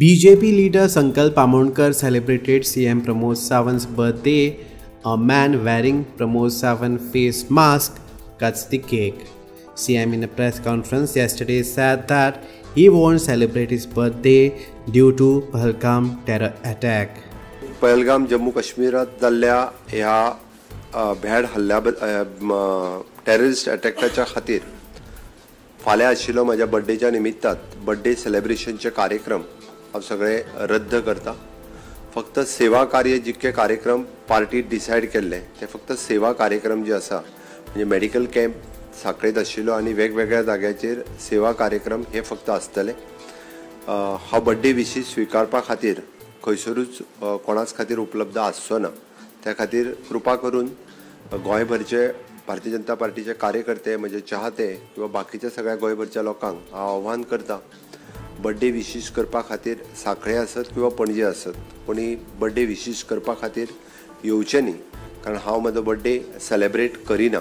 BJP leader Sankalp Amonkar celebrated CM Pramod Sawant's birthday. A man wearing Pramod Sawant face mask cuts the cake. CM in a press conference yesterday said that he won't celebrate his birthday due to Pahalgam terror attack. Pahalgam Jammu काश्मीरात जाल्ल्या ह्या भ्याड हल्ल्या terrorist अटॅकाच्या खातीर फाल्यां आशिल्लो म्हज्या बर्थडेच्या निमित्तात birthday सेलिब्रेशनचे कार्यक्रम हांव सगळे रद्द करता। फक्त सेवा कार्य जितके कार्यक्रम पार्टी डिसायड केल्ले ते फक्त सेवा कार्यक्रम जे आसा म्हणजे मेडिकल कॅम्प साखळेत आशिल्लो आनी वेगवेगळ्या जाग्याचेर सेवा कार्यक्रम हे फक्त आसतले। हा बर्थडे विशीश स्वीकारपा खातीर खंयसरूच कोणाच खातीर उपलब्ध आसचो ना। त्या खातीर कृपा करून गोंयभरचे भारतीय जनता पार्टीचे कार्यकर्ते म्हणजे चाहते किंवा बाकीच्या सगळ्या गोंयभरच्या लोकांक हांव आव्हान करता बर्थडे विशीश करपा खातीर साखळे आसत किंवा पणजे आसत कोणी बर्थडे विशीश करपा खातीर येवचे न्ही, कारण हांव म्हजो बर्थडे सेलिब्रेट करिना।